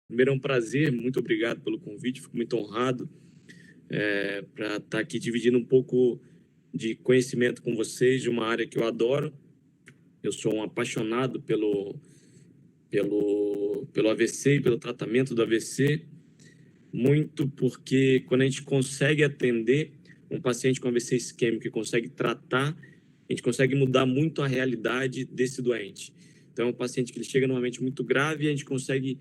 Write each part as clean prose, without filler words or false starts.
Primeiro, é um prazer, muito obrigado pelo convite, fico muito honrado para estar aqui dividindo um pouco de conhecimento com vocês de uma área que eu adoro. Eu sou um apaixonado pelo AVC e pelo tratamento do AVC, muito porque quando a gente consegue atender um paciente com AVC isquêmico e consegue tratar, a gente consegue mudar muito a realidade desse doente. Então, é um paciente que ele chega normalmente muito grave e a gente consegue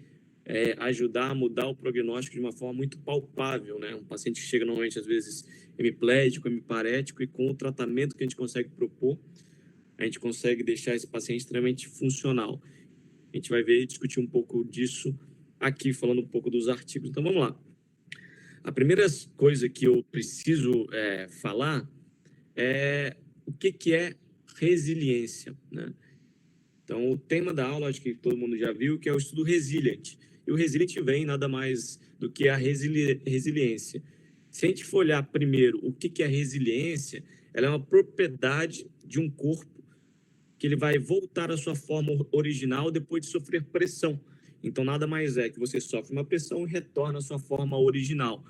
ajudar a mudar o prognóstico de uma forma muito palpável, né? Um paciente que chega normalmente, às vezes, hemiplégico, hemiparético, e com o tratamento que a gente consegue propor, a gente consegue deixar esse paciente extremamente funcional. A gente vai ver e discutir um pouco disso aqui, falando um pouco dos artigos. Então, vamos lá. A primeira coisa que eu preciso falar é o que é resiliência, né? Então, o tema da aula, acho que todo mundo já viu, que é o estudo Resilient. E o Resilient vem nada mais do que a resiliência. Se a gente for olhar primeiro o que é resiliência, ela é uma propriedade de um corpo que ele vai voltar à sua forma original depois de sofrer pressão. Então, nada mais é que você sofre uma pressão e retorna à sua forma original.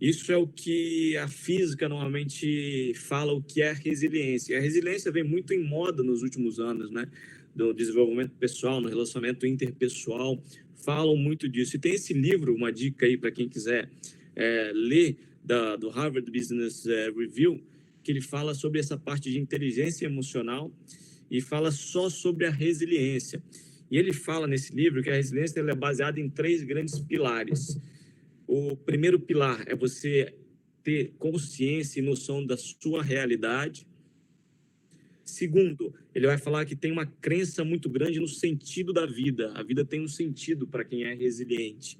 Isso é o que a física normalmente fala, o que é resiliência. A resiliência vem muito em moda nos últimos anos, né? Do desenvolvimento pessoal, no relacionamento interpessoal, falam muito disso. E tem esse livro, uma dica aí para quem quiser ler, do Harvard Business Review, que ele fala sobre essa parte de inteligência emocional e fala só sobre a resiliência. E ele fala nesse livro que a resiliência ela é baseada em 3 grandes pilares. O primeiro pilar é você ter consciência e noção da sua realidade. Segundo, ele vai falar que tem uma crença muito grande no sentido da vida. A vida tem um sentido para quem é resiliente.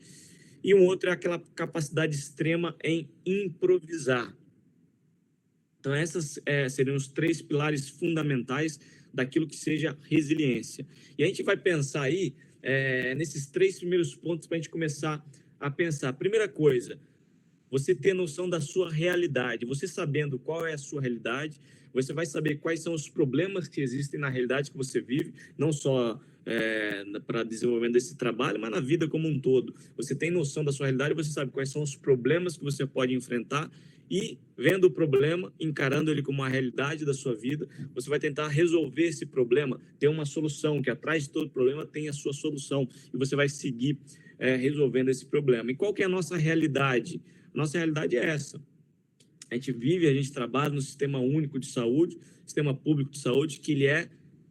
E um outro é aquela capacidade extrema em improvisar. Então, essas seriam os 3 pilares fundamentais daquilo que seja resiliência. E a gente vai pensar aí nesses 3 primeiros pontos para a gente começar a pensar. Primeira coisa, você ter noção da sua realidade. Você sabendo qual é a sua realidade, você vai saber quais são os problemas que existem na realidade que você vive, não só para desenvolvimento desse trabalho, mas na vida como um todo. Você tem noção da sua realidade, você sabe quais são os problemas que você pode enfrentar e, vendo o problema, encarando ele como uma realidade da sua vida, você vai tentar resolver esse problema, ter uma solução, que atrás de todo problema tem a sua solução, e você vai seguir resolvendo esse problema. E qual que é a nossa realidade? Nossa realidade é essa. A gente vive, a gente trabalha no sistema único de saúde, sistema público de saúde, que ele é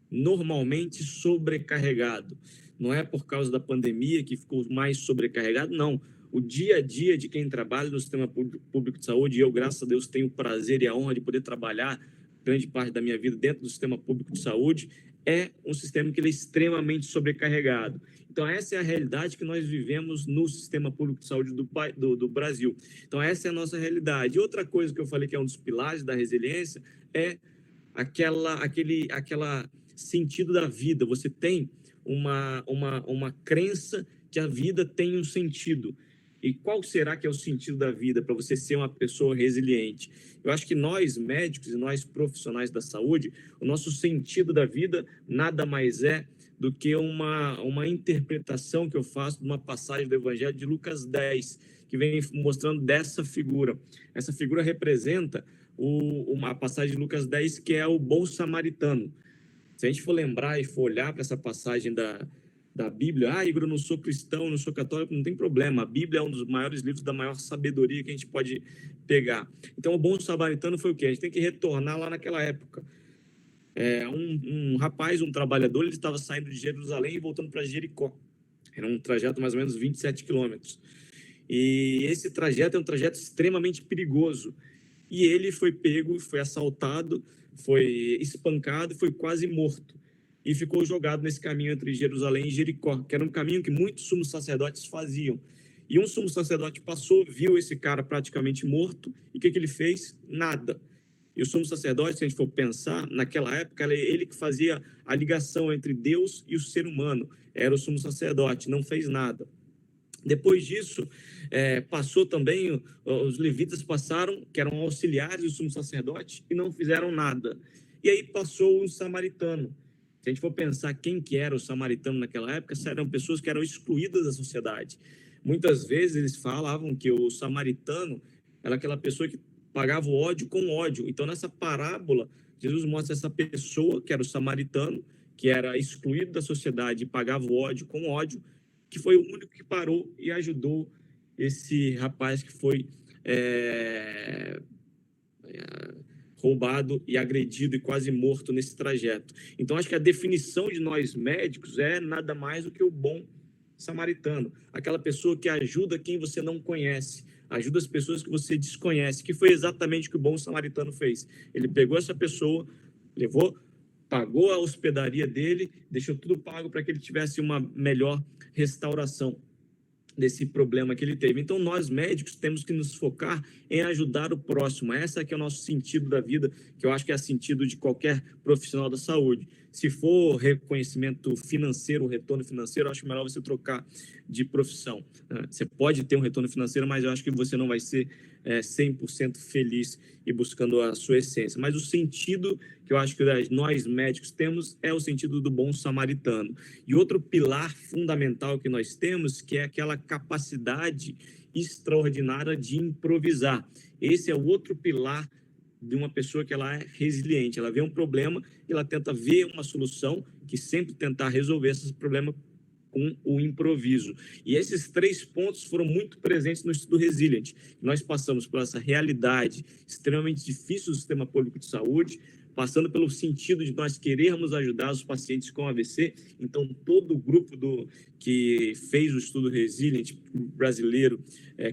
normalmente sobrecarregado. Não é por causa da pandemia que ficou mais sobrecarregado, não. O dia a dia de quem trabalha no sistema público de saúde, e eu, graças a Deus, tenho o prazer e a honra de poder trabalhar grande parte da minha vida dentro do sistema público de saúde, é um sistema que ele é extremamente sobrecarregado. Então, essa é a realidade que nós vivemos no sistema público de saúde do Brasil. Então, essa é a nossa realidade. E outra coisa que eu falei que é um dos pilares da resiliência é aquela sentido da vida. Você tem uma crença que a vida tem um sentido. E qual será que é o sentido da vida para você ser uma pessoa resiliente? Eu acho que nós, médicos e nós, profissionais da saúde, o nosso sentido da vida nada mais é do que uma interpretação que eu faço de uma passagem do Evangelho de Lucas 10, que vem mostrando dessa figura. Essa figura representa uma passagem de Lucas 10, que é o bom samaritano. Se a gente for lembrar e for olhar para essa passagem da Bíblia, Igor, eu não sou cristão, não sou católico, não tem problema. A Bíblia é um dos maiores livros da maior sabedoria que a gente pode pegar. Então, o bom samaritano foi o quê? A gente tem que retornar lá naquela época. Um rapaz, um trabalhador, ele estava saindo de Jerusalém e voltando para Jericó. Era um trajeto mais ou menos 27 quilômetros. E esse trajeto é um trajeto extremamente perigoso. E ele foi pego, foi assaltado, foi espancado, foi quase morto. E ficou jogado nesse caminho entre Jerusalém e Jericó, que era um caminho que muitos sumos sacerdotes faziam. E um sumo sacerdote passou, viu esse cara praticamente morto, e o que ele fez? Nada. E o sumo sacerdote, se a gente for pensar, naquela época, era ele que fazia a ligação entre Deus e o ser humano. Era o sumo sacerdote, não fez nada. Depois disso, passou também, os levitas passaram, que eram auxiliares do sumo sacerdote, e não fizeram nada. E aí passou um samaritano. Se a gente for pensar quem que era o samaritano naquela época, eram pessoas que eram excluídas da sociedade. Muitas vezes eles falavam que o samaritano era aquela pessoa que pagava o ódio com ódio. Então, nessa parábola, Jesus mostra essa pessoa, que era o samaritano, que era excluído da sociedade e pagava o ódio com ódio, que foi o único que parou e ajudou esse rapaz que foi roubado e agredido e quase morto nesse trajeto. Então, acho que a definição de nós médicos é nada mais do que o bom samaritano, aquela pessoa que ajuda quem você não conhece, ajuda as pessoas que você desconhece, que foi exatamente o que o bom samaritano fez. Ele pegou essa pessoa, levou, pagou a hospedaria dele, deixou tudo pago para que ele tivesse uma melhor restauração desse problema que ele teve. Então, nós médicos temos que nos focar em ajudar o próximo. Essa que é o nosso sentido da vida, que eu acho que é o sentido de qualquer profissional da saúde. Se for reconhecimento financeiro, retorno financeiro, eu acho melhor você trocar de profissão. Você pode ter um retorno financeiro, mas eu acho que você não vai ser 100% feliz e buscando a sua essência. Mas o sentido que eu acho que nós médicos temos é o sentido do bom samaritano. E outro pilar fundamental que nós temos, que é aquela capacidade extraordinária de improvisar. Esse é o outro pilar de uma pessoa que ela é resiliente. Ela vê um problema e ela tenta ver uma solução, que sempre tentar resolver esse problema com o improviso. E esses 3 pontos foram muito presentes no estudo Resilient. Nós passamos por essa realidade extremamente difícil do sistema público de saúde, passando pelo sentido de nós querermos ajudar os pacientes com AVC. Então, todo o grupo que fez o estudo Resilient brasileiro,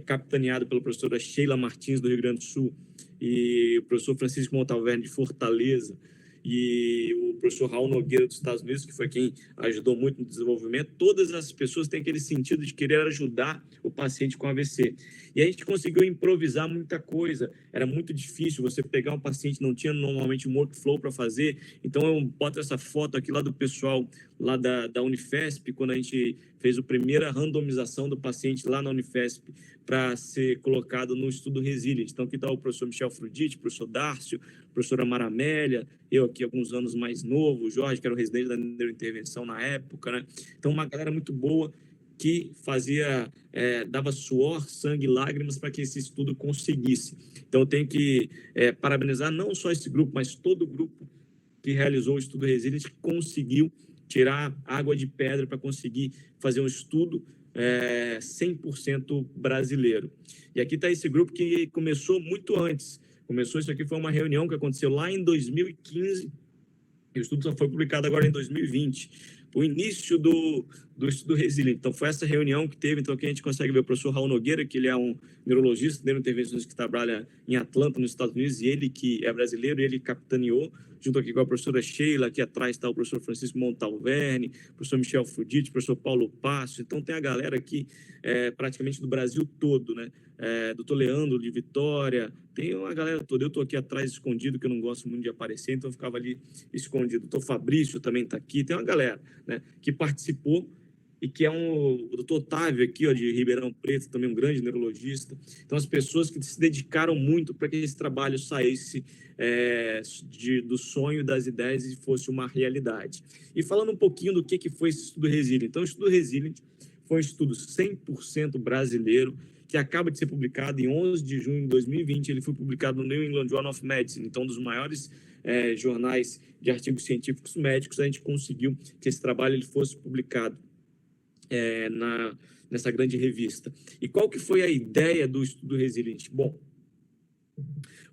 capitaneado pela professora Sheila Martins, do Rio Grande do Sul, e o professor Francisco Montalverne, de Fortaleza, e o professor Raul Nogueira, dos Estados Unidos, que foi quem ajudou muito no desenvolvimento. Todas as pessoas têm aquele sentido de querer ajudar o paciente com AVC. E a gente conseguiu improvisar muita coisa. Era muito difícil você pegar um paciente, não tinha normalmente um workflow para fazer. Então, eu boto essa foto aqui lá do pessoal lá da Unifesp, quando a gente fez a primeira randomização do paciente lá na Unifesp para ser colocado no estudo Resilient. Então, aqui está o professor Michel Frudite, o professor Dárcio, a professora Mara Amélia, eu aqui alguns anos mais novo, o Jorge, que era o residente da neurointervenção na época, né? Então, uma galera muito boa que fazia, dava suor, sangue, lágrimas para que esse estudo conseguisse. Então, eu tenho que parabenizar não só esse grupo, mas todo o grupo que realizou o estudo Resilient, que conseguiu tirar água de pedra para conseguir fazer um estudo 100% brasileiro. E aqui está esse grupo que começou muito antes. Isso aqui foi uma reunião que aconteceu lá em 2015, e o estudo só foi publicado agora em 2020. O início do estudo Resilient. Então, foi essa reunião que teve. Então, aqui a gente consegue ver o professor Raul Nogueira, que ele é um neurologista, neurointervencionista que trabalha em Atlanta, nos Estados Unidos, e ele que é brasileiro, ele capitaneou, junto aqui com a professora Sheila, aqui atrás está o professor Francisco Montalverne, o professor Michel Frudite, o professor Paulo Passo. Então, tem a galera aqui praticamente do Brasil todo, né? Doutor Leandro de Vitória, tem uma galera toda. Eu estou aqui atrás escondido, que eu não gosto muito de aparecer, então eu ficava ali escondido. O doutor Fabrício também está aqui, tem uma galera, né, que participou, e que é o doutor Otávio aqui, ó, de Ribeirão Preto, também um grande neurologista. Então, as pessoas que se dedicaram muito para que esse trabalho saísse do sonho, das ideias, e fosse uma realidade. E falando um pouquinho do que foi esse estudo Resilient. Então, o estudo Resilient foi um estudo 100% brasileiro, que acaba de ser publicado em 11 de junho de 2020. Ele foi publicado no New England Journal of Medicine, então um dos maiores jornais de artigos científicos médicos. A gente conseguiu que esse trabalho ele fosse publicado nessa grande revista. E qual que foi a ideia do estudo Resilient? Bom,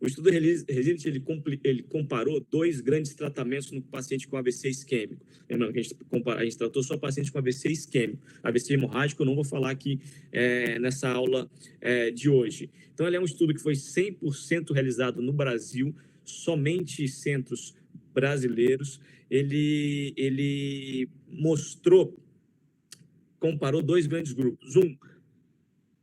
o estudo Resilient ele comparou 2 grandes tratamentos no paciente com AVC isquêmico. Lembrando que a gente tratou só pacientes com AVC isquêmico. AVC hemorrágico eu não vou falar aqui nessa aula de hoje. Então, ele é um estudo que foi 100% realizado no Brasil, somente centros brasileiros. Ele comparou 2 grandes grupos.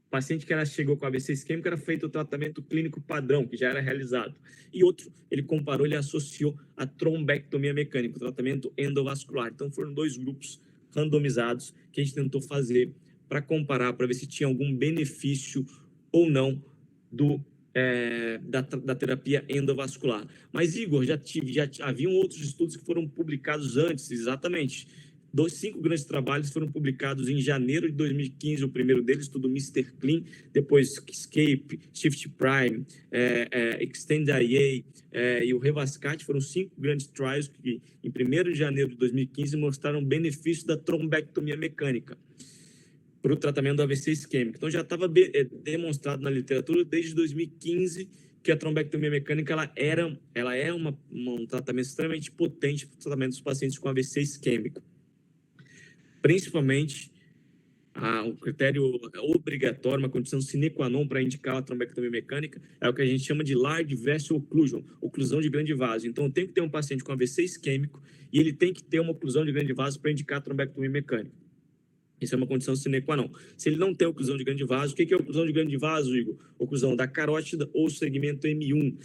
Paciente que chegou com AVC isquêmico, era feito o tratamento clínico padrão, que já era realizado. E outro, ele associou a trombectomia mecânica, o tratamento endovascular. Então, foram 2 grupos randomizados que a gente tentou fazer para comparar, para ver se tinha algum benefício ou não do da terapia endovascular. Mas, Igor, já haviam outros estudos que foram publicados antes, exatamente. 5 grandes trabalhos foram publicados em janeiro de 2015, o primeiro deles, estudo Mr. Clean, depois Escape, Shift Prime, Extend IA e o Revascat, foram 5 grandes trials que, em 1º de janeiro de 2015, mostraram benefício da trombectomia mecânica para o tratamento do AVC isquêmico. Então, já estava demonstrado na literatura desde 2015 que a trombectomia mecânica ela é um tratamento extremamente potente para o tratamento dos pacientes com AVC isquêmico. Principalmente, um critério obrigatório, uma condição sine qua non para indicar a trombectomia mecânica é o que a gente chama de large vessel occlusion, oclusão de grande vaso. Então, tem que ter um paciente com AVC isquêmico e ele tem que ter uma oclusão de grande vaso para indicar a trombectomia mecânica. Isso é uma condição sine qua non. Se ele não tem oclusão de grande vaso, o que é oclusão de grande vaso, Igor? Oclusão da carótida ou segmento M1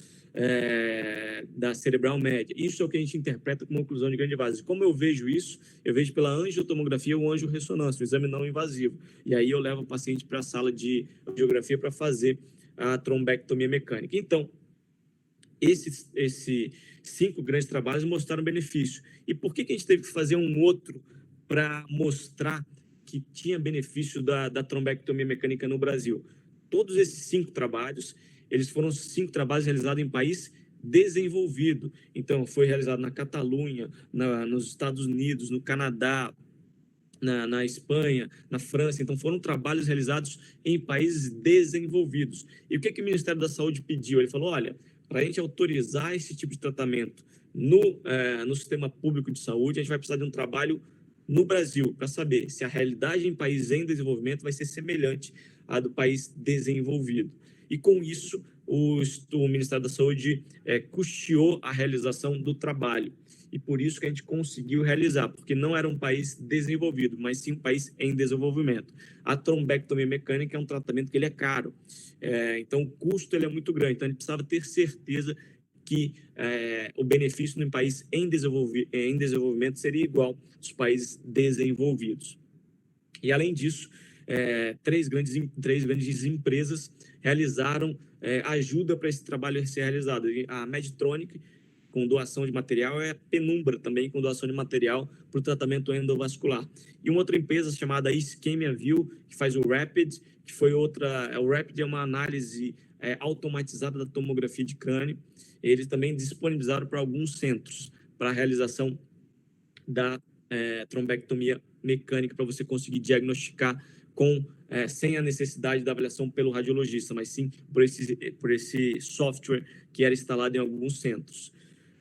da cerebral média. Isso é o que a gente interpreta como oclusão de grande vaso. E como eu vejo isso? Eu vejo pela angiotomografia ou angiorressonância, o exame não invasivo. E aí eu levo o paciente para a sala de angiografia para fazer a trombectomia mecânica. Então, esses 5 grandes trabalhos mostraram benefício. E por que a gente teve que fazer um outro para mostrar que tinha benefício da trombectomia mecânica no Brasil? Todos esses 5 trabalhos, eles foram 5 trabalhos realizados em país desenvolvido. Então, foi realizado na Catalunha, nos Estados Unidos, no Canadá, na Espanha, na França. Então, foram trabalhos realizados em países desenvolvidos. E o que o Ministério da Saúde pediu? Ele falou, olha, para a gente autorizar esse tipo de tratamento no sistema público de saúde, a gente vai precisar de um trabalho no Brasil, para saber se a realidade em países em desenvolvimento vai ser semelhante à do país desenvolvido. E com isso, o Ministério da Saúde custeou a realização do trabalho. E por isso que a gente conseguiu realizar, porque não era um país desenvolvido, mas sim um país em desenvolvimento. A trombectomia mecânica é um tratamento que ele é caro, então o custo ele é muito grande, então a gente precisava ter certeza que o benefício no país em desenvolvimento seria igual aos países desenvolvidos. E, além disso, 3 grandes empresas realizaram ajuda para esse trabalho ser realizado. A Medtronic, com doação de material, a Penumbra, também com doação de material para o tratamento endovascular. E uma outra empresa chamada Ischemia View, que faz o Rapid, que foi outra... O Rapid é uma análise automatizada da tomografia de crânio. Eles também disponibilizaram para alguns centros para a realização da trombectomia mecânica, para você conseguir diagnosticar sem a necessidade da avaliação pelo radiologista, mas sim por esse software que era instalado em alguns centros.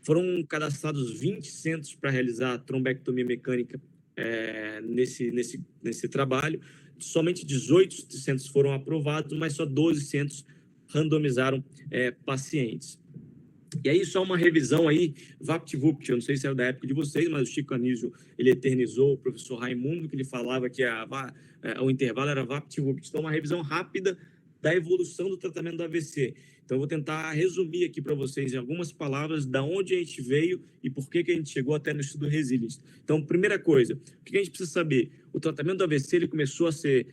Foram cadastrados 20 centros para realizar a trombectomia mecânica nesse trabalho. Somente 18 centros foram aprovados, mas só 12 centros randomizaram pacientes. E aí, só uma revisão aí, VaptVupt, eu não sei se era da época de vocês, mas o Chico Anísio, ele eternizou o professor Raimundo, que ele falava que o intervalo era VaptVupt. Então, uma revisão rápida da evolução do tratamento do AVC. Então, eu vou tentar resumir aqui para vocês em algumas palavras da onde a gente veio e por que a gente chegou até no estudo Resilience. Então, primeira coisa, o que a gente precisa saber? O tratamento do AVC ele começou a ser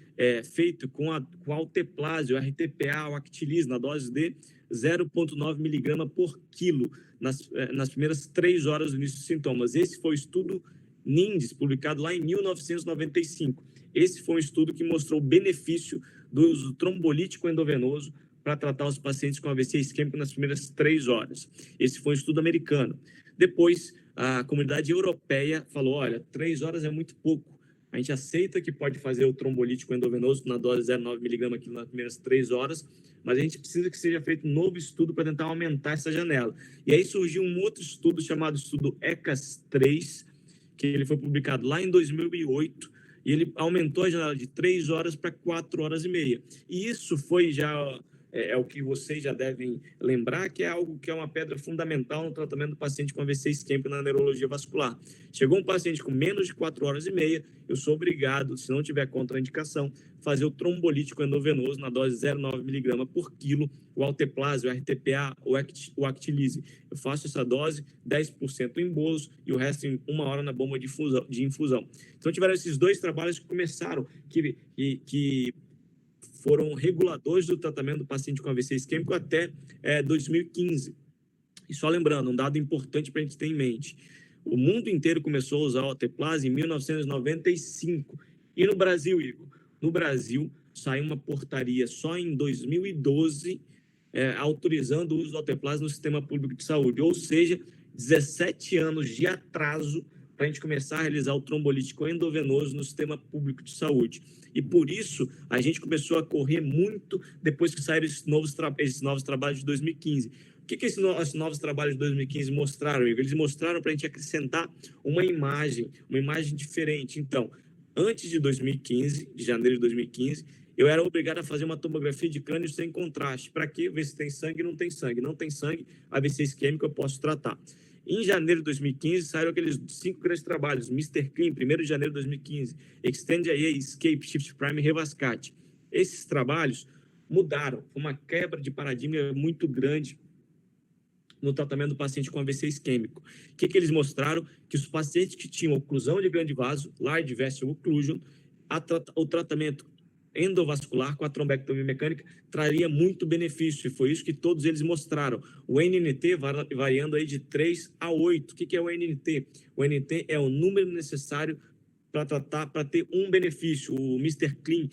feito com a alteplase, o RTPA, o Actilise, na dose de 0,9 miligrama por quilo nas primeiras 3 horas do início dos sintomas. Esse foi o estudo NINDS, publicado lá em 1995. Esse foi um estudo que mostrou o benefício do uso trombolítico endovenoso para tratar os pacientes com AVC isquêmico nas primeiras 3 horas. Esse foi um estudo americano. Depois, a comunidade europeia falou, olha, 3 horas é muito pouco. A gente aceita que pode fazer o trombolítico endovenoso na dose 0,9 miligrama aqui nas primeiras 3 horas, mas a gente precisa que seja feito um novo estudo para tentar aumentar essa janela. E aí surgiu um outro estudo chamado estudo ECAS-3, que ele foi publicado lá em 2008, e ele aumentou a janela de 3 horas para 4 horas e meia. E isso foi já... o que vocês já devem lembrar, que é algo que é uma pedra fundamental no tratamento do paciente com AVC isquêmico na neurologia vascular. Chegou um paciente com menos de 4 horas e meia, eu sou obrigado, se não tiver contraindicação, fazer o trombolítico endovenoso na dose 0,9 miligrama por quilo, o alteplase, o RTPA, o Actilise. Eu faço essa dose, 10% em bolos e o resto em 1 hora na bomba de infusão. Então, tiveram esses 2 trabalhos que começaram, que foram reguladores do tratamento do paciente com AVC isquêmico até 2015. E só lembrando, um dado importante para a gente ter em mente, o mundo inteiro começou a usar o alteplase em 1995. E no Brasil, Igor? No Brasil, saiu uma portaria só em 2012 autorizando o uso do alteplase no sistema público de saúde. Ou seja, 17 anos de atraso para a gente começar a realizar o trombolítico endovenoso no sistema público de saúde. E por isso, a gente começou a correr muito depois que saíram esses novos trabalhos de 2015. O que esses novos trabalhos de 2015 mostraram, Igor? Eles mostraram para a gente acrescentar uma imagem diferente. Então, antes de 2015, de janeiro de 2015, eu era obrigado a fazer uma tomografia de crânio sem contraste. Para quê? Ver se tem sangue ou não tem sangue. Não tem sangue, AVC isquêmico eu posso tratar. Em janeiro de 2015, saíram aqueles 5 grandes trabalhos, Mr. Clean, 1º de janeiro de 2015, Extend IA, Escape, Shift Prime e Revascat. Esses trabalhos mudaram, foi uma quebra de paradigma muito grande no tratamento do paciente com AVC isquêmico. O que eles mostraram? Que os pacientes que tinham oclusão de grande vaso, large vessel occlusion, o tratamento endovascular com a trombectomia mecânica traria muito benefício, e foi isso que todos eles mostraram. O NNT variando aí de 3 a 8. O que é o NNT? O NNT é o número necessário para ter um benefício. O Mr. Clean,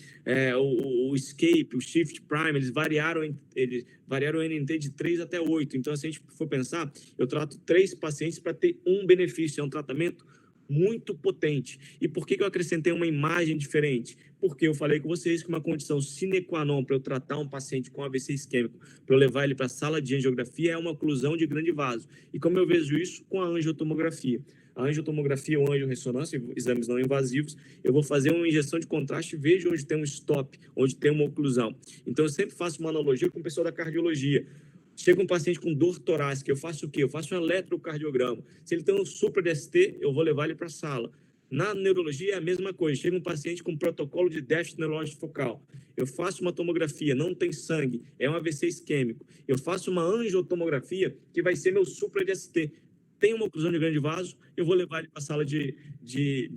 o Escape, o Shift Prime, eles variaram o NNT de 3 até 8. Então, se a gente for pensar, eu trato 3 pacientes para ter um benefício. É um tratamento muito potente. E por que eu acrescentei uma imagem diferente? Porque eu falei com vocês que uma condição sine qua non para eu tratar um paciente com AVC isquêmico, para eu levar ele para a sala de angiografia, é uma oclusão de grande vaso. E como eu vejo isso com a angiotomografia? A angiotomografia ou angiorressonância, exames não invasivos, eu vou fazer uma injeção de contraste e vejo onde tem um stop, onde tem uma oclusão. Então, eu sempre faço uma analogia com o pessoal da cardiologia. Chega um paciente com dor torácica, eu faço o quê? Eu faço um eletrocardiograma. Se ele tem um supra DST, eu vou levar ele para a sala. Na neurologia é a mesma coisa. Chega um paciente com protocolo de déficit neurológico focal. Eu faço uma tomografia, não tem sangue, é um AVC isquêmico. Eu faço uma angiotomografia, que vai ser meu supra DST. Tem uma oclusão de grande vaso, eu vou levar ele para a sala de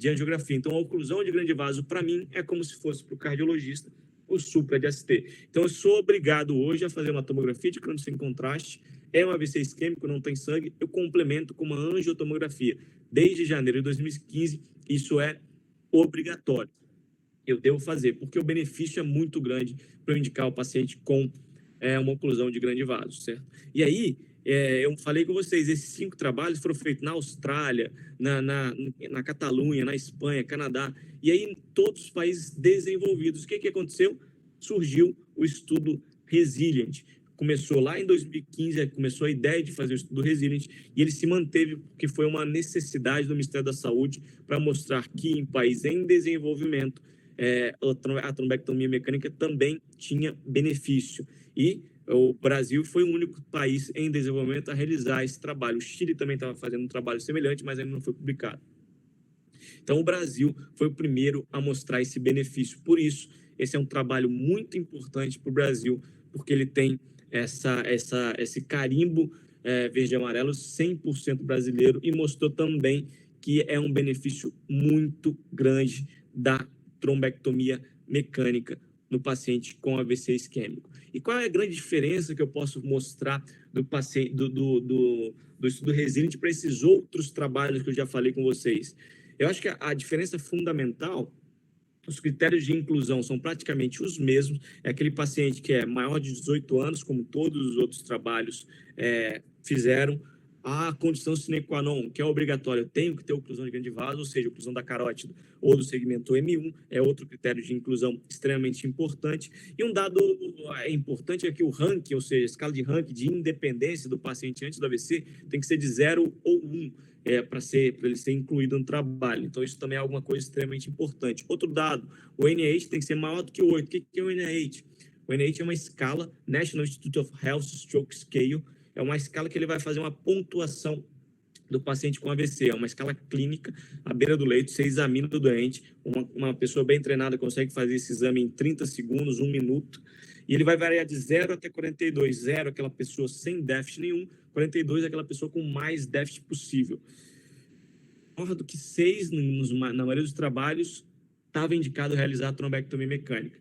angiografia. Então, a oclusão de grande vaso, para mim, é como se fosse para o cardiologista o supra DST. Então, eu sou obrigado hoje a fazer uma tomografia de crânio sem contraste, é um AVC isquêmico, não tem sangue, eu complemento com uma angiotomografia. Desde janeiro de 2015, isso é obrigatório. Eu devo fazer, porque o benefício é muito grande para eu indicar o paciente com uma oclusão de grande vaso, certo? E aí, eu falei com vocês, esses 5 trabalhos foram feitos na Austrália, na Catalunha, na Espanha, Canadá, e aí em todos os países desenvolvidos. O que aconteceu? Surgiu o estudo Resilient. Começou lá em 2015, começou a ideia de fazer o estudo Resilient, e ele se manteve porque foi uma necessidade do Ministério da Saúde para mostrar que em países em desenvolvimento, a trombectomia mecânica também tinha benefício. E o Brasil foi o único país em desenvolvimento a realizar esse trabalho. O Chile também estava fazendo um trabalho semelhante, mas ainda não foi publicado. Então, o Brasil foi o primeiro a mostrar esse benefício. Por isso, esse é um trabalho muito importante para o Brasil, porque ele tem esse carimbo verde e amarelo 100% brasileiro, e mostrou também que é um benefício muito grande da trombectomia mecânica no paciente com AVC isquêmico. E qual é a grande diferença que eu posso mostrar do estudo Resilient para esses outros trabalhos que eu já falei com vocês? Eu acho que a diferença fundamental, os critérios de inclusão são praticamente os mesmos. É aquele paciente que é maior de 18 anos, como todos os outros trabalhos fizeram. A condição sine qua non, que é obrigatória, eu tenho que ter oclusão de grande vaso, ou seja, oclusão da carótida ou do segmento M1, é outro critério de inclusão extremamente importante. E um dado importante é que o ranking, ou seja, a escala de ranking de independência do paciente antes do AVC, tem que ser de 0 ou 1, para ele ser incluído no trabalho. Então, isso também é alguma coisa extremamente importante. Outro dado, o NIH tem que ser maior do que 8. O que é o NIH? O NIH é uma escala, National Institute of Health Stroke Scale, é uma escala que ele vai fazer uma pontuação do paciente com AVC. É uma escala clínica, à beira do leito, você examina o doente, uma pessoa bem treinada consegue fazer esse exame em 30 segundos, 1 minuto, e ele vai variar de 0 até 42. 0 é aquela pessoa sem déficit nenhum, 42 é aquela pessoa com mais déficit possível. Maior do que 6, na maioria dos trabalhos, estava indicado realizar a trombectomia mecânica.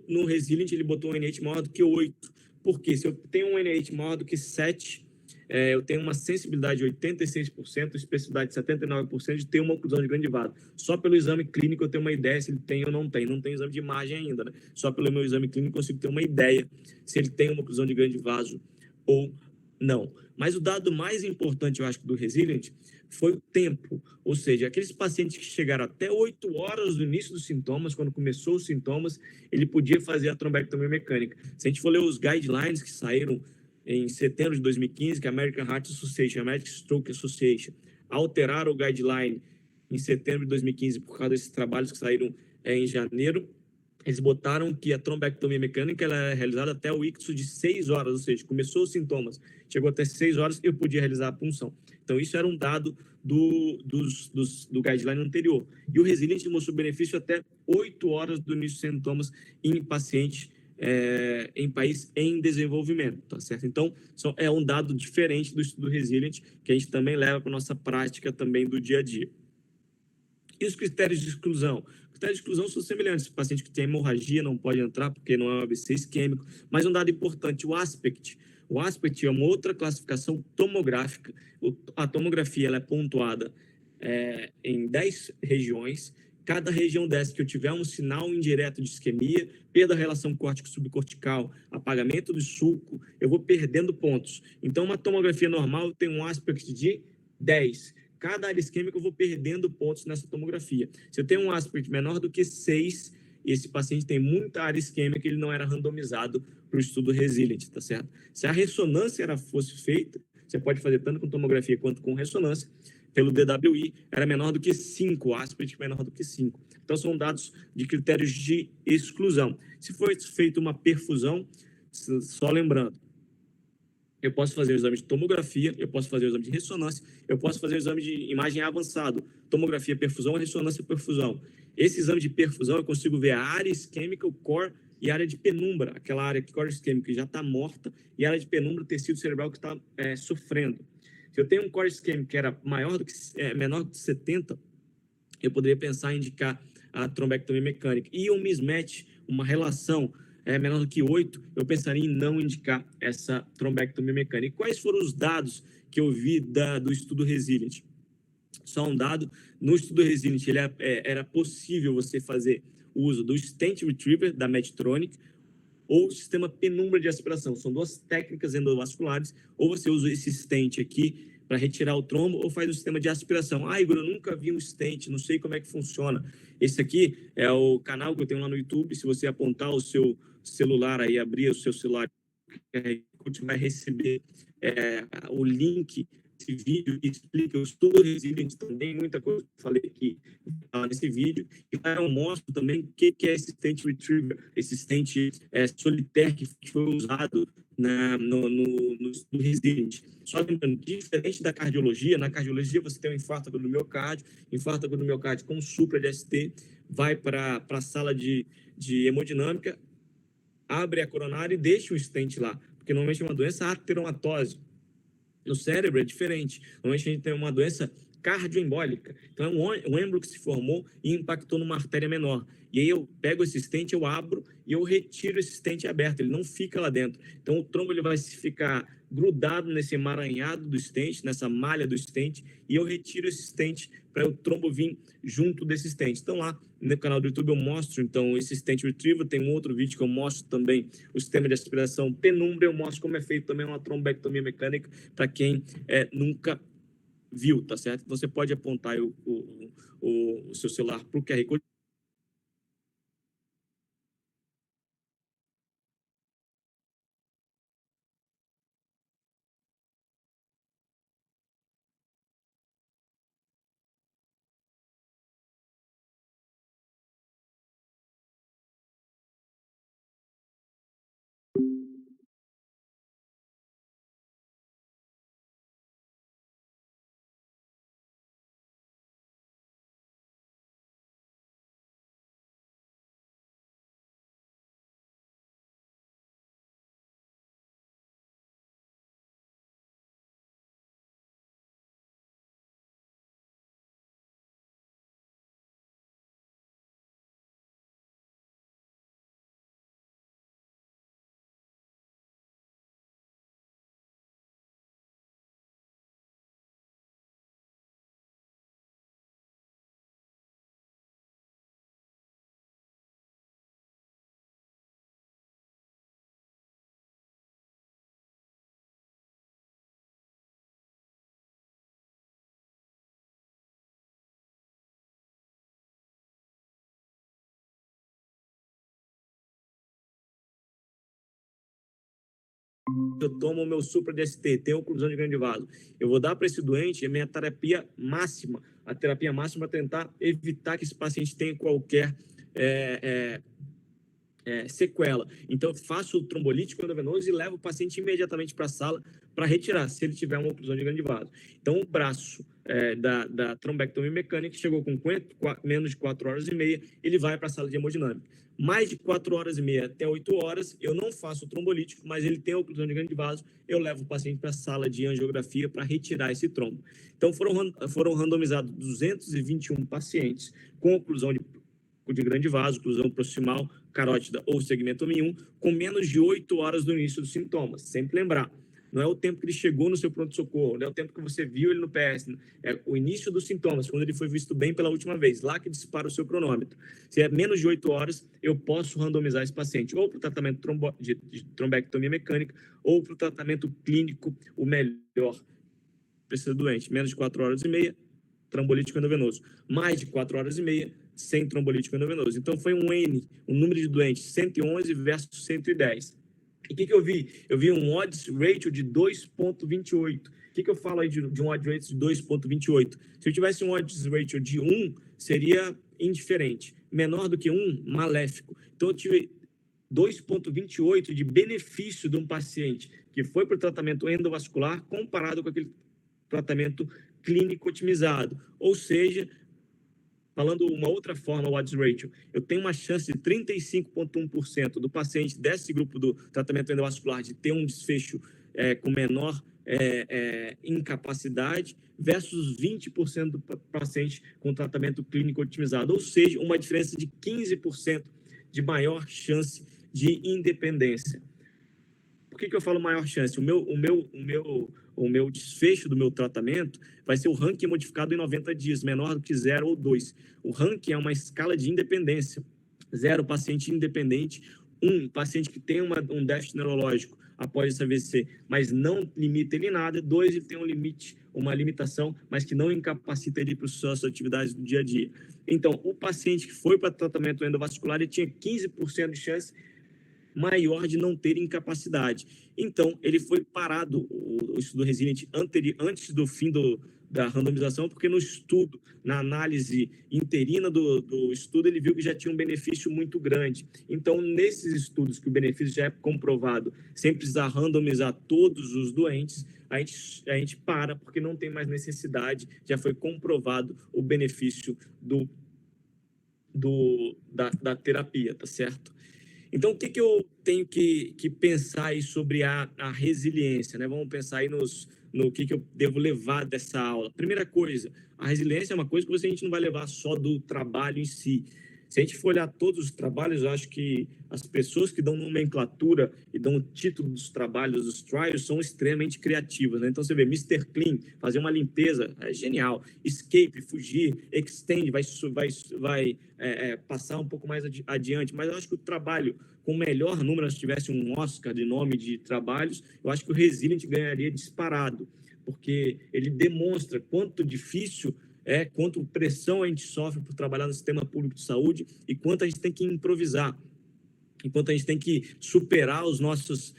No Resilient, ele botou um NH maior do que 8. Por quê? Se eu tenho um NH maior do que 7, eu tenho uma sensibilidade de 86%, especificidade de 79% de ter uma oclusão de grande vaso. Só pelo exame clínico eu tenho uma ideia se ele tem ou não tem. Não tem exame de imagem ainda, né? Só pelo meu exame clínico eu consigo ter uma ideia se ele tem uma oclusão de grande vaso ou não. Mas o dado mais importante, eu acho, do Resilient foi o tempo. Ou seja, aqueles pacientes que chegaram até 8 horas do início dos sintomas, quando começou os sintomas, ele podia fazer a trombectomia mecânica. Se a gente for ler os guidelines que saíram em setembro de 2015, que a American Heart Association, a American Stroke Association, alteraram o guideline em setembro de 2015 por causa desses trabalhos que saíram em janeiro. Eles botaram que a trombectomia mecânica ela é realizada até o ictus de 6 horas, ou seja, começou os sintomas, chegou até 6 horas, eu podia realizar a punção. Então, isso era um dado do guideline anterior. E o Resilient mostrou benefício até 8 horas do início dos sintomas em pacientes em país em desenvolvimento, tá certo? Então, é um dado diferente do estudo Resilient, que a gente também leva para a nossa prática também do dia a dia. E os critérios de exclusão? Os critérios de exclusão são semelhantes. O paciente que tem hemorragia não pode entrar porque não é um AVC isquêmico. Mas um dado importante, o ASPECT. O ASPECT é uma outra classificação tomográfica. A tomografia ela é pontuada em 10 regiões. Cada região dessa que eu tiver um sinal indireto de isquemia, perda da relação córtico-subcortical, apagamento do sulco, eu vou perdendo pontos. Então, uma tomografia normal tem um ASPECT de 10. Cada área isquêmica eu vou perdendo pontos nessa tomografia. Se eu tenho um aspect menor do que 6, esse paciente tem muita área isquêmica, ele não era randomizado para o estudo Resilient, tá certo? Se a ressonância fosse feita, você pode fazer tanto com tomografia quanto com ressonância, pelo DWI, era menor do que 5, aspect menor do que 5. Então, são dados de critérios de exclusão. Se for feita uma perfusão, só lembrando, eu posso fazer o exame de tomografia, eu posso fazer o exame de ressonância, eu posso fazer o exame de imagem avançado, tomografia, perfusão, ressonância, perfusão. Esse exame de perfusão eu consigo ver a área isquêmica, o core e a área de penumbra, aquela área que core isquêmica já está morta e a área de penumbra, o tecido cerebral que está sofrendo. Se eu tenho um core isquêmico que era menor do que 70, eu poderia pensar em indicar a trombectomia mecânica. E um mismatch, uma relação menor do que 8, eu pensaria em não indicar essa trombectomia mecânica. E quais foram os dados que eu vi do estudo Resilient? Só um dado, no estudo Resilient era possível você fazer o uso do Stent Retriever, da Medtronic, ou sistema penumbra de aspiração. São duas técnicas endovasculares, ou você usa esse stent aqui para retirar o trombo, ou faz o sistema de aspiração. Ah, Igor, eu nunca vi um stent, não sei como é que funciona. Esse aqui é o canal que eu tenho lá no YouTube. Se você apontar o seu celular aí, abrir o seu celular, você vai receber o link desse vídeo que explica o estudo Resilient também, muita coisa que eu falei aqui nesse vídeo. E lá eu mostro também o que é esse stent retriever, esse stent solitaire que foi usado no Resilient. Só lembrando, diferente da cardiologia, na cardiologia você tem um infarto agudo no miocárdio com supra de ST, vai para a sala de hemodinâmica, abre a coronária e deixa o stent lá, porque normalmente é uma doença ateromatose. No cérebro é diferente. Normalmente a gente tem uma doença cardioembólica. Então, é um êmbolo que se formou e impactou numa artéria menor. E aí eu pego esse stent, eu abro e eu retiro esse stent aberto. Ele não fica lá dentro. Então, o trombo ele vai ficar grudado nesse emaranhado do stent, nessa malha do stent, e eu retiro esse stent para o trombo vir junto desse stent. Então, lá no canal do YouTube eu mostro, então, esse stent retrieval. Tem um outro vídeo que eu mostro também o sistema de aspiração penumbra. Eu mostro como é feito também uma trombectomia mecânica para quem nunca viu, tá certo? Você pode apontar o seu celular para o QR Code eu tomo o meu supra DST, tenho oclusão de grande vaso, eu vou dar para esse doente a minha terapia máxima, a terapia máxima para tentar evitar que esse paciente tenha qualquer sequela. Então, eu faço o trombolítico endovenoso e levo o paciente imediatamente para a sala para retirar, se ele tiver uma oclusão de grande vaso. Então, o braço da trombectomia mecânica chegou com menos de 4 horas e meia, ele vai para a sala de hemodinâmica. Mais de 4 horas e meia até 8 horas, eu não faço o trombolítico, mas ele tem a oclusão de grande vaso, eu levo o paciente para a sala de angiografia para retirar esse trombo. Então, foram randomizados 221 pacientes com oclusão de grande vaso, oclusão proximal, carótida ou segmento M1, com menos de 8 horas do início dos sintomas. Sempre lembrar, não é o tempo que ele chegou no seu pronto-socorro, não é o tempo que você viu ele no PS, é o início dos sintomas, quando ele foi visto bem pela última vez, lá que dispara o seu cronômetro. Se é menos de 8 horas, eu posso randomizar esse paciente, ou para o tratamento de trombectomia mecânica, ou para o tratamento clínico, o melhor para esse doente. Menos de 4 horas e meia, trombolítico endovenoso. Mais de 4 horas e meia, sem trombolítico endovenoso. Então, foi um número de doentes, 111 versus 110. E o que eu vi? Eu vi um odds ratio de 2,28. O que eu falo aí de um odds ratio de 2,28? Se eu tivesse um odds ratio de 1, seria indiferente. Menor do que 1, maléfico. Então, eu tive 2,28 de benefício de um paciente que foi para o tratamento endovascular comparado com aquele tratamento clínico otimizado. Ou seja, falando uma outra forma, o odds ratio, eu tenho uma chance de 35,1% do paciente desse grupo do tratamento endovascular de ter um desfecho com menor incapacidade versus 20% do paciente com tratamento clínico otimizado, ou seja, uma diferença de 15% de maior chance de independência. Por que eu falo maior chance? O meu desfecho do meu tratamento vai ser o ranking modificado em 90 dias, menor do que 0 ou 2. O ranking é uma escala de independência. 0, paciente independente. 1, paciente que tem um déficit neurológico após esse AVC, mas não limita ele em nada. 2, ele tem um limite, uma limitação, mas que não incapacita ele para as suas atividades do dia a dia. Então, o paciente que foi para tratamento endovascular, ele tinha 15% de chance maior de não ter incapacidade. Então, ele foi parado, o estudo Resilient, antes do fim da randomização, porque no estudo, na análise interina do estudo, ele viu que já tinha um benefício muito grande. Então, nesses estudos que o benefício já é comprovado, sem precisar randomizar todos os doentes, a gente para, porque não tem mais necessidade, já foi comprovado o benefício da terapia, tá certo? Então, o que eu tenho que pensar aí sobre a resiliência, né? Vamos pensar aí no que eu devo levar dessa aula. Primeira coisa, a resiliência é uma coisa que a gente não vai levar só do trabalho em si. Se a gente for olhar todos os trabalhos, eu acho que as pessoas que dão nomenclatura e dão o título dos trabalhos, dos trials, são extremamente criativas, né? Então, você vê Mr. Clean, fazer uma limpeza, é genial. Escape, fugir, extend, vai passar um pouco mais adiante. Mas eu acho que o trabalho com o melhor número, se tivesse um Oscar de nome de trabalhos, eu acho que o Resilient ganharia disparado, porque ele demonstra quanto difícil quanto pressão a gente sofre por trabalhar no sistema público de saúde e quanto a gente tem que improvisar, enquanto a gente tem que superar as nossas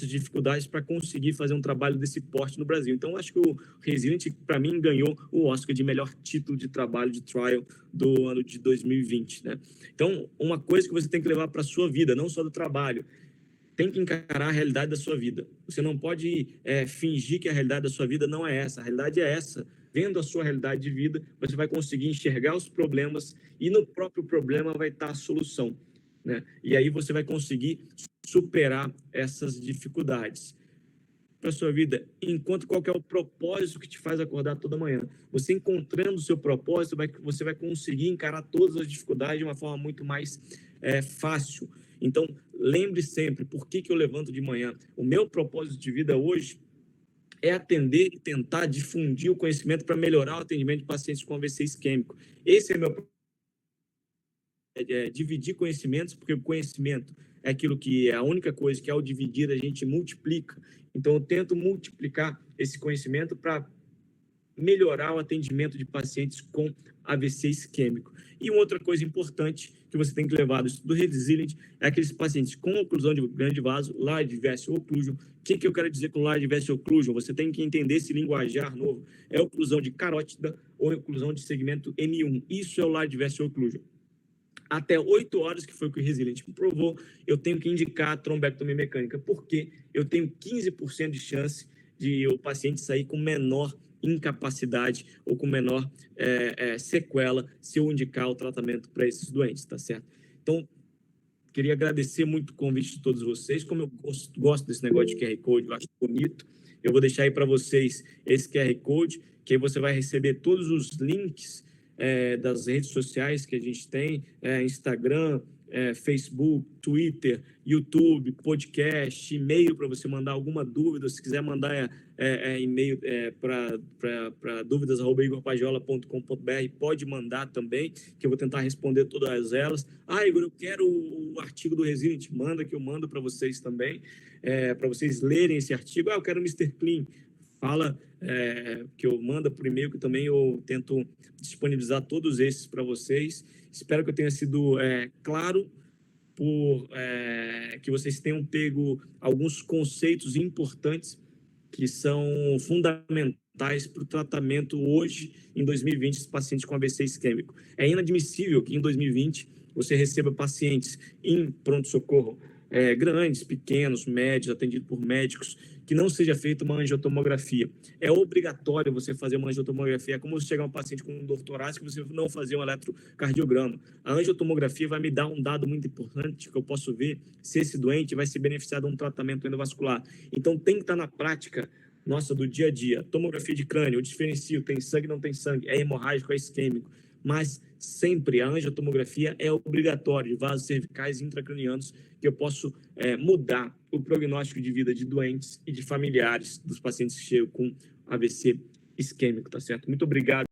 dificuldades para conseguir fazer um trabalho desse porte no Brasil. Então, acho que o Resilient, para mim, ganhou o Oscar de melhor título de trabalho de trial do ano de 2020, né? Então, uma coisa que você tem que levar para a sua vida, não só do trabalho, tem que encarar a realidade da sua vida. Você não pode fingir que a realidade da sua vida não é essa. A realidade é essa. Vendo a sua realidade de vida, você vai conseguir enxergar os problemas e no próprio problema vai estar a solução, né? E aí você vai conseguir superar essas dificuldades para a sua vida. Enquanto qual que é o propósito que te faz acordar toda manhã. Você encontrando o seu propósito, você vai conseguir encarar todas as dificuldades de uma forma muito mais fácil. Então, lembre sempre, por que eu levanto de manhã? O meu propósito de vida hoje é atender e tentar difundir o conhecimento para melhorar o atendimento de pacientes com AVC isquêmico. Esse é meu dividir conhecimentos, porque o conhecimento é aquilo que é a única coisa que, ao dividir, a gente multiplica. Então, eu tento multiplicar esse conhecimento para melhorar o atendimento de pacientes com AVC isquêmico. E uma outra coisa importante que você tem que levar do estudo Resilient é aqueles pacientes com oclusão de grande vaso, large vessel occlusion. O que eu quero dizer com large vessel occlusion? Você tem que entender esse linguajar novo. É oclusão de carótida ou oclusão de segmento M1. Isso é o large vessel occlusion. Até 8 horas, que foi o que o Resilient provou, eu tenho que indicar a trombectomia mecânica, porque eu tenho 15% de chance de o paciente sair com menor incapacidade ou com menor sequela se eu indicar o tratamento para esses doentes, tá certo? Então, queria agradecer muito o convite de todos vocês. Como eu gosto desse negócio de QR Code, eu acho bonito, eu vou deixar aí para vocês esse QR Code, que aí você vai receber todos os links das redes sociais que a gente tem, Instagram, Facebook, Twitter, YouTube, podcast, e-mail para você mandar alguma dúvida. Se quiser mandar e-mail para dúvidas@igorpajola.com.br, pode mandar também, que eu vou tentar responder todas elas. Igor, eu quero o artigo do Resilient, manda que eu mando para vocês também, para vocês lerem esse artigo. Eu quero o Mr. Clean, fala que eu mando por e-mail, que também eu tento disponibilizar todos esses para vocês. Espero que eu tenha sido claro, que vocês tenham pego alguns conceitos importantes que são fundamentais para o tratamento hoje, em 2020, dos pacientes com AVC isquêmico. É inadmissível que em 2020 você receba pacientes em pronto-socorro grandes, pequenos, médios, atendidos por médicos, que não seja feita uma angiotomografia. É obrigatório você fazer uma angiotomografia. É como se chegar um paciente com dor torácica e você não fazer um eletrocardiograma. A angiotomografia vai me dar um dado muito importante, que eu posso ver se esse doente vai se beneficiar de um tratamento endovascular. Então, tem que estar na prática nossa do dia a dia. Tomografia de crânio, eu diferencio, tem sangue, não tem sangue, é hemorrágico, é isquêmico. Mas sempre a angiotomografia é obrigatória de vasos cervicais e intracranianos, que eu posso mudar o prognóstico de vida de doentes e de familiares dos pacientes que chegam com AVC isquêmico, tá certo? Muito obrigado.